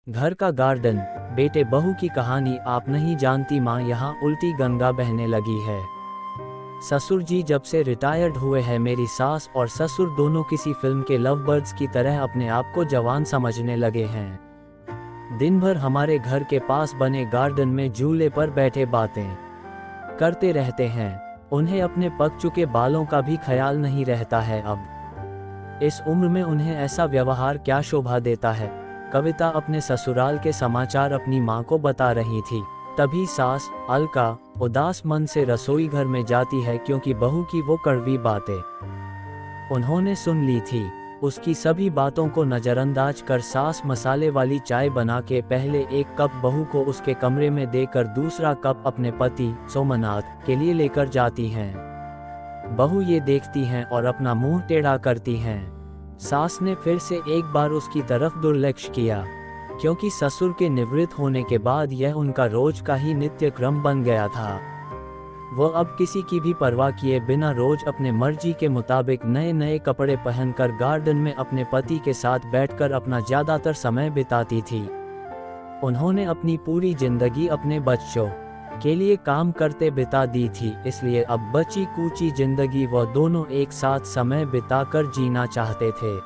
घर का गार्डन। बेटे बहू की कहानी आप नहीं जानती माँ, यहाँ उल्टी गंगा बहने लगी है। ससुर जी जब से रिटायर्ड हुए हैं, मेरी सास और ससुर दोनों किसी फिल्म के लव बर्ड्स की तरह अपने आप को जवान समझने लगे हैं। दिन भर हमारे घर के पास बने गार्डन में झूले पर बैठे बातें करते रहते हैं। उन्हें अपने पक चुके बालों का भी ख्याल नहीं रहता है। अब इस उम्र में उन्हें ऐसा व्यवहार क्या शोभा देता है। कविता अपने ससुराल के समाचार अपनी माँ को बता रही थी। तभी सास अलका उदास मन से रसोई घर में जाती है, क्योंकि बहू की वो कड़वी बातें उन्होंने सुन ली थी। उसकी सभी बातों को नज़रअंदाज कर सास मसाले वाली चाय बना के पहले एक कप बहू को उसके कमरे में देकर दूसरा कप अपने पति सोमनाथ के लिए लेकर जाती हैं। बहू ये देखती हैं और अपना मुंह टेढ़ा करती हैं। सास ने फिर से एक बार उसकी तरफ दुर्लक्ष्य किया, क्योंकि ससुर के निवृत्त होने के बाद यह उनका रोज का ही नित्य क्रम बन गया था। वह अब किसी की भी परवाह किए बिना रोज अपने मर्जी के मुताबिक नए नए कपड़े पहनकर गार्डन में अपने पति के साथ बैठकर अपना ज्यादातर समय बिताती थी। उन्होंने अपनी पूरी जिंदगी अपने बच्चों के लिए काम करते बिता दी थी, इसलिए अब बची कूची जिंदगी वह दोनों एक साथ समय बिताकर जीना चाहते थे।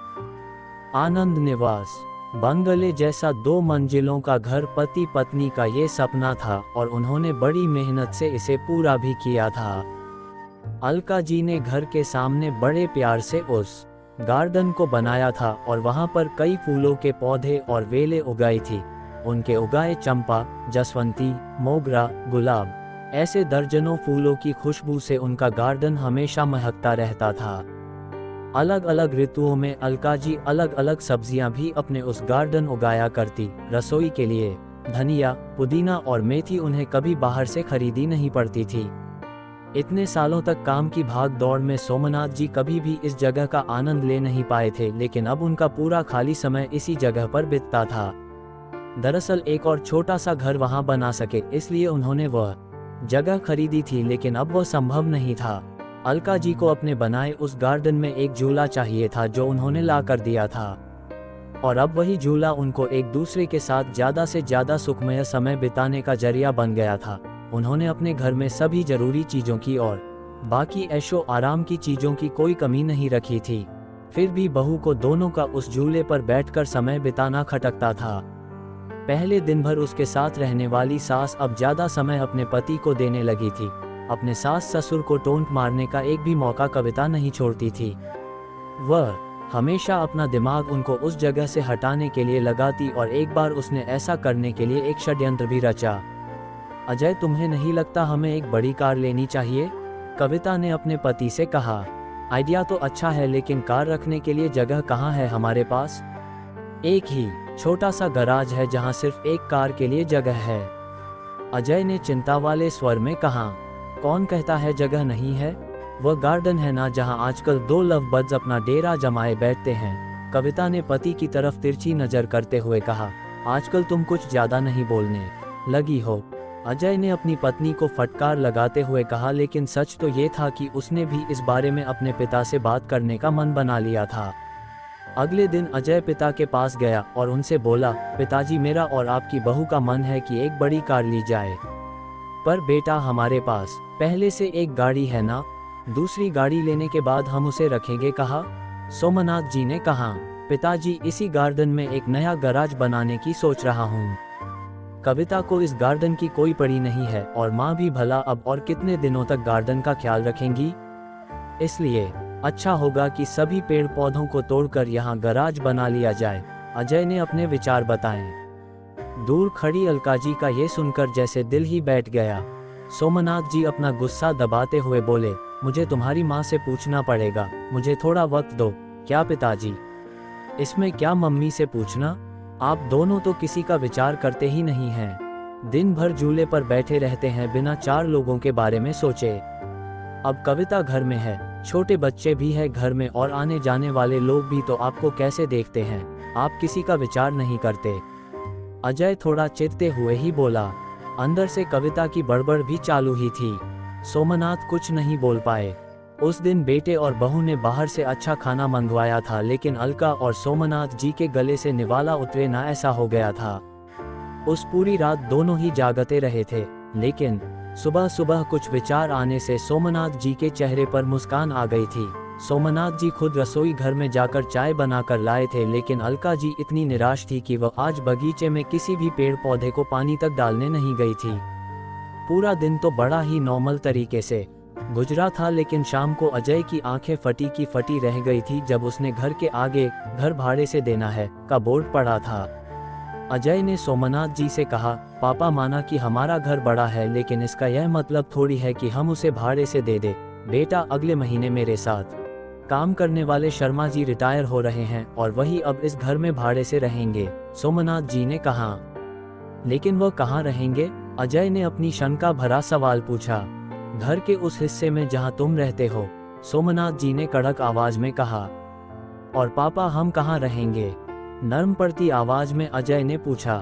आनंद निवास बंगले जैसा 2 मंजिलों का घर पति पत्नी का ये सपना था और उन्होंने बड़ी मेहनत से इसे पूरा भी किया था। अलका जी ने घर के सामने बड़े प्यार से उस गार्डन को बनाया था और वहां पर कई फूलों के पौधे और वेलें उगाई थी। उनके उगाए चंपा, जसवंती, मोगरा, गुलाब, ऐसे दर्जनों फूलों की खुशबू से उनका गार्डन हमेशा महकता रहता था। अलग अलग ऋतुओं में अलका जी अलग अलग सब्जियां भी अपने उस गार्डन उगाया करती। रसोई के लिए धनिया, पुदीना और मेथी उन्हें कभी बाहर से खरीदी नहीं पड़ती थी। इतने सालों तक काम की भाग दौड़ में सोमनाथ जी कभी भी इस जगह का आनंद ले नहीं पाए थे, लेकिन अब उनका पूरा खाली समय इसी जगह पर बीतता था। दरअसल एक और छोटा सा घर वहां बना सके, इसलिए उन्होंने वह जगह खरीदी थी, लेकिन अब वह संभव नहीं था। अलका जी को अपने बनाए उस गार्डन में एक झूला चाहिए था, जो उन्होंने ला कर दिया था, और अब वही झूला उनको एक दूसरे के साथ ज्यादा से ज्यादा सुखमय समय बिताने का जरिया बन गया था। उन्होंने अपने घर में सभी जरूरी चीजों की और बाकी ऐशो आराम की चीजों की कोई कमी नहीं रखी थी। फिर भी बहू को दोनों का उस झूले पर बैठकर समय बिताना खटकता था। पहले दिन भर उसके साथ रहने वाली सास अब ज्यादा समय अपने पति को देने लगी थी। अपने सास ससुर को टोंट मारने का एक भी मौका कविता नहीं छोड़ती थी। वह हमेशा अपना दिमाग उनको उस जगह से हटाने के लिए लगाती और एक बार उसने ऐसा करने के लिए एक षड्यंत्र भी रचा। अजय, तुम्हें नहीं लगता हमें एक बड़ी कार लेनी चाहिए? कविता ने अपने पति से कहा। आइडिया तो अच्छा है, लेकिन कार रखने के लिए जगह कहाँ है हमारे पास? एक ही छोटा सा गराज है जहाँ सिर्फ एक कार के लिए जगह है। अजय ने चिंता वाले स्वर में कहा। कौन कहता है जगह नहीं है? वह गार्डन है ना जहाँ आजकल 2 लव बर्ड्स अपना डेरा जमाए बैठते हैं। कविता ने पति की तरफ तिरछी नजर करते हुए कहा। आजकल तुम कुछ ज्यादा नहीं बोलने लगी हो? अजय ने अपनी पत्नी को फटकार लगाते हुए कहा, लेकिन सच तो ये था कि उसने भी इस बारे में अपने पिता से बात करने का मन बना लिया था। अगले दिन अजय पिता के पास गया और उनसे बोला, पिताजी, मेरा और आपकी बहू का मन है कि एक बड़ी कार ली जाए। पर बेटा, हमारे पास पहले से एक गाड़ी है ना, दूसरी गाड़ी लेने के बाद हम उसे रखेंगे कहा। सोमनाथ जी ने कहा, पिताजी, इसी गार्डन में एक नया गराज बनाने की सोच रहा हूँ। कविता को इस गार्डन की कोई पड़ी नहीं है और माँ भी भला अब और कितने दिनों तक गार्डन का ख्याल रखेंगी। इसलिए अच्छा होगा कि सभी पेड़ पौधों को तोड़कर यहाँ गराज बना लिया जाए। अजय ने अपने विचार बताए। दूर खड़ी अलका जी का ये सुनकर जैसे दिल ही बैठ गया। सोमनाथ जी अपना गुस्सा दबाते हुए बोले, मुझे तुम्हारी माँ से पूछना पड़ेगा, मुझे थोड़ा वक्त दो। क्या पिताजी? इसमें क्या मम्मी से पूछना? आप दोनों तो किसी का विचार करते ही नहीं हैं। दिन भर झूले पर बैठे रहते हैं बिना 4 लोगों के बारे में सोचे। अब कविता घर में है, छोटे बच्चे भी है घर में और आने जाने वाले लोग भी तो आपको कैसे देखते हैं, आप किसी का विचार नहीं करते। अजय थोड़ा चिढ़ते हुए ही बोला। अंदर से कविता की बड़बड़ भी चालू ही थी। सोमनाथ कुछ नहीं बोल पाए। उस दिन बेटे और बहू ने बाहर से अच्छा खाना मंगवाया था, लेकिन अलका और सोमनाथ जी के गले से निवाला उतरे ना ऐसा हो गया था। उस पूरी रात दोनों ही जागते रहे थे, लेकिन सुबह सुबह कुछ विचार आने से सोमनाथ जी के चेहरे पर मुस्कान आ गई थी। सोमनाथ जी खुद रसोई घर में जाकर चाय बनाकर लाए थे, लेकिन अलका जी इतनी निराश थी कि वह आज बगीचे में किसी भी पेड़ पौधे को पानी तक डालने नहीं गई थी। पूरा दिन तो बड़ा ही नॉर्मल तरीके से गुजरा था, लेकिन शाम को अजय की आंखें फटी की फटी रह गई थी जब उसने घर के आगे घर भाड़े से देना है का बोर्ड पड़ा था। अजय ने सोमनाथ जी से कहा, पापा माना कि हमारा घर बड़ा है, लेकिन इसका यह मतलब थोड़ी है कि हम उसे भाड़े से दे दे। बेटा, अगले महीने मेरे साथ काम करने वाले शर्मा जी रिटायर हो रहे हैं और वही अब इस घर में भाड़े से रहेंगे। सोमनाथ जी ने कहा। लेकिन वह कहाँ रहेंगे? अजय ने अपनी शंका भरा सवाल पूछा। घर के उस हिस्से में जहां तुम रहते हो, सोमनाथ जी ने कड़क आवाज में कहा। और पापा, हम कहाँ रहेंगे? नर्म पड़ती आवाज में अजय ने पूछा।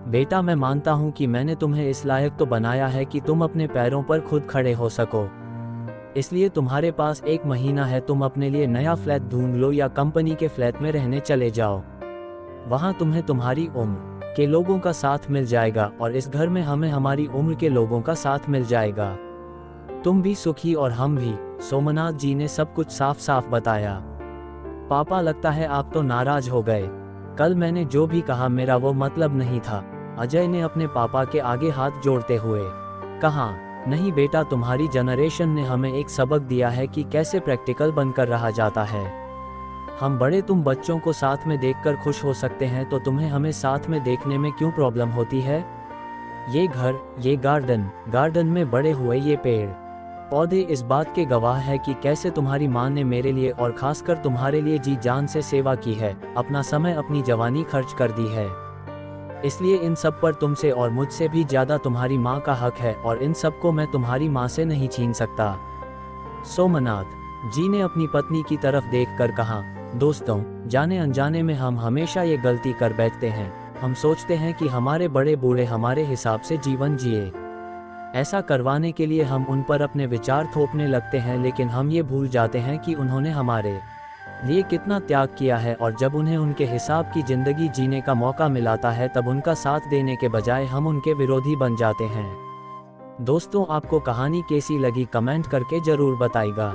बेटा, मैं मानता हूं कि मैंने तुम्हें इस लायक तो बनाया है कि तुम अपने पैरों पर खुद खड़े हो सको, इसलिए तुम्हारे पास 1 महीना है। तुम अपने लिए नया फ्लैट ढूंढ लो या कंपनी के फ्लैट में रहने चले जाओ। वहां तुम्हें तुम्हारी उम्र के लोगों का साथ मिल जाएगा और इस घर में हमें हमारी उम्र के लोगों का साथ मिल जाएगा। तुम भी सुखी और हम भी। सोमनाथ जी ने सब कुछ साफ साफ बताया। पापा, लगता है आप तो नाराज हो गए। कल मैंने जो भी कहा मेरा वो मतलब नहीं था। अजय ने अपने पापा के आगे हाथ जोड़ते हुए कहा। नहीं बेटा, तुम्हारी जनरेशन ने हमें एक सबक दिया है कि कैसे प्रैक्टिकल बनकर रहा जाता है। हम बड़े तुम बच्चों को साथ में देखकर खुश हो सकते हैं, तो तुम्हें हमें साथ में देखने में क्यों प्रॉब्लम होती है? ये घर, ये गार्डन में बड़े हुए ये पेड़ पौधे इस बात के गवाह है कि कैसे तुम्हारी माँ ने मेरे लिए और खासकर तुम्हारे लिए जी जान से सेवा की है, अपना समय अपनी जवानी खर्च कर दी है। इसलिए इन सब पर तुमसे और मुझसे भी ज्यादा तुम्हारी माँ का हक है और इन सब को मैं तुम्हारी माँ से नहीं छीन सकता। सोमनाथ जी ने अपनी पत्नी की तरफ देखकर कहा। दोस्तों, जाने अनजाने में हम हमेशा ये गलती कर बैठते हैं। हम सोचते हैं कि हमारे बड़े बूढ़े हमारे हिसाब से जीवन जिए। ऐसा करवाने के लिए हम उन पर अपने विचार थोपने लगते हैं, लेकिन हम ये भूल जाते हैं कि उन्होंने हमारे लिए कितना त्याग किया है और जब उन्हें उनके हिसाब की जिंदगी जीने का मौका मिलाता है तब उनका साथ देने के बजाय हम उनके विरोधी बन जाते हैं। दोस्तों, आपको कहानी कैसी लगी कमेंट करके जरूर बताइएगा।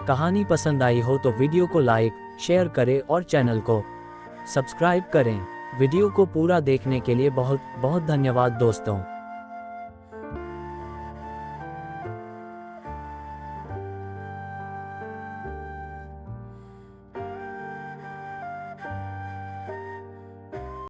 कहानी पसंद आई हो तो वीडियो को लाइक शेयर करें और चैनल को सब्सक्राइब करें। वीडियो को पूरा देखने के लिए बहुत बहुत धन्यवाद दोस्तों।